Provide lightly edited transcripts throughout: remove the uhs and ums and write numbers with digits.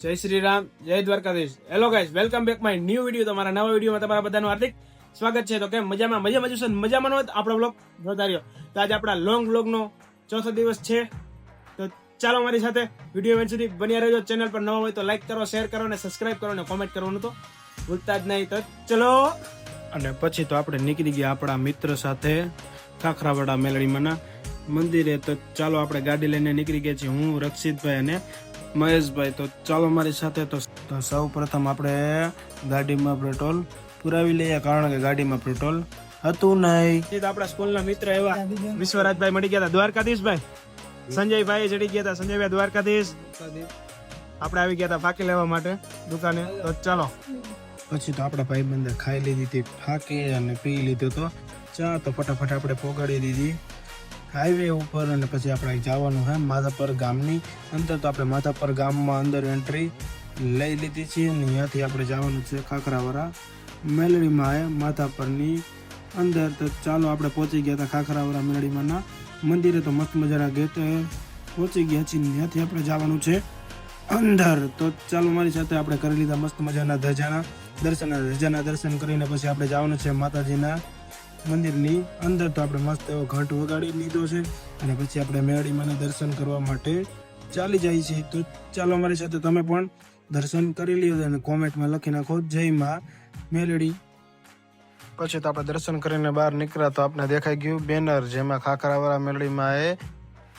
જય શ્રી રામ, જય Dwarkadhish. Hello guys, welcome back my new video. તમારા નવા વિડીયોમાં તમારા બધાનું હાર્દિક સ્વાગત છે. તો કેમ મજામાં છો? મજામાં હોય તો આપણો બ્લોગ જોતા રહ્યો. તો આજે આપણા લોંગ બ્લોગનો ચોથો દિવસ છે. તો ચાલો મારી સાથે વિડીયો એન્ડ સુધી બન્યા રહેજો. ચેનલ પર નવા હોય તો લાઈક કરો, શેર કરો અને સબસ્ક્રાઇબ કરો અને કોમેન્ટ કરવાનું તો ભૂલતા જ નહીં. તો ચલો. અને પછી તો આપણે નીકળી ગયા આપણા મિત્ર સાથે ખાખરાવાડા મેલડીમાંના મંદિરે. તો ચાલો આપણે ગાડી લઈને નીકળી ગયા છીએ, હું, રક્ષિતભાઈ અને મહેશભાઈ. તો ચાલો મારી સાથે. તો સૌ પ્રથમ આપણે ગાડીમાં પેટ્રોલ પુરાવી લઈએ, કારણ કે ગાડીમાં પેટ્રોલ હતું નહીં. આપણા સ્કૂલના મિત્ર એવા વિશ્વરાજભાઈ મળી ગયા હતા. દ્વારકાધીશભાઈ, સંજયભાઈ ચડી ગયા હતા. સંજયભાઈ દ્વારકાધીશ. આપણે આવી ગયા હતા ફાકી લેવા માટે દુકાને. તો ચાલો. પછી તો આપણા ભાઈબંધે ખાઈ લીધી હતી ફાકી અને પી લીધો તો ચા. તો ફટાફટ આપણે પોગાડી દીધી હાઈવે ઉપર. અને પછી આપણે જવાનું છે માધાપર ગામની અંદર. તો આપણે માધાપર ગામમાં અંદર એન્ટ્રી લઈ લીધી છે અને ત્યાંથી આપણે જવાનું છે ખાખરાવાળા મેલડીમાં માધાપરની અંદર. તો ચાલો આપણે પહોંચી ગયા હતા ખાખરાવાળા મેલડીમાંના મંદિરે. તો મસ્ત મજાના ગેટ પહોંચી ગયા છીએ, ત્યાંથી આપણે જવાનું છે અંદર. તો ચાલો મારી સાથે. આપણે કરી લીધા મસ્ત મજાના ધજાના દર્શન કરીને પછી આપણે જવાનું છે માતાજીના મંદિરની અંદર. તો આપણે મસ્ત એવો ઘંટ વગાડી લીધો છે અને પછી આપણે મેલડીમાંના દર્શન કરવા માટે ચાલી જાય છે. તો ચાલો અમારી સાથે તમે પણ દર્શન કરી લ્યો અને કોમેન્ટમાં લખી નાખો જય માં મેલડી. પછી તો આપણે દર્શન કરીને બહાર નીકળ્યા તો આપણે દેખાઈ ગયું બેનર, જેમાં ખાખરાવાળા મેલડીમાં એ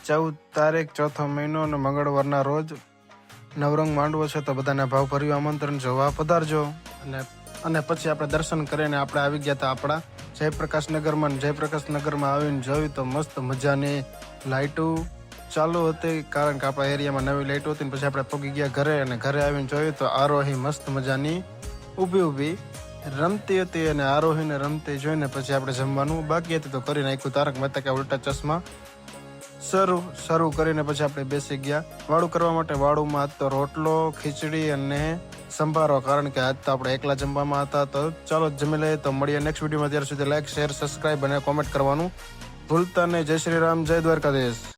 14 તારીખ 4થો મહિનો અને મંગળવારના રોજ નવરંગ માંડવો છે. તો બધાને ભાવભર્યું આમંત્રણ, જોવા પધારજો. અને પછી આપણે દર્શન કરીને આપણે આવી ગયા હતા આપણા જયપ્રકાશ નગરમાં. જયપ્રકાશ નગરમાં આવીને જોયું તો મસ્ત મજાની લાઇટો ચાલુ હતી, કારણ કે આપણા એરિયામાં નવી લાઇટો હતી. પછી આપણે પગી ગયા ઘરે અને ઘરે આવીને જોયું તો આરોહી મસ્ત મજાની ઊભી રમતી હતી. અને આરોહીને રમતી જોઈને પછી આપણે જમવાનું બાકી હતું તો કરી નાખ્યું. તારક મહેતા કે ઉલ્ટા ચશ્મા શરૂ કરીને પછી આપણે બેસી ગયા વાળું કરવા માટે. વાળુમાં આજ તો રોટલો, ખીચડી અને સંભારો, કારણ કે આજ તો આપણે એકલા જમવામાં હતા. તો ચાલો જમી લઈએ. તો મળીએ નેક્સ્ટ વિડીયોમાં. ત્યાર સુધી લાઈક, શેર, સબસ્ક્રાઇબ અને કોમેન્ટ કરવાનું ભૂલતા નહીં. જય શ્રી રામ, જય દ્વારકાધીશ.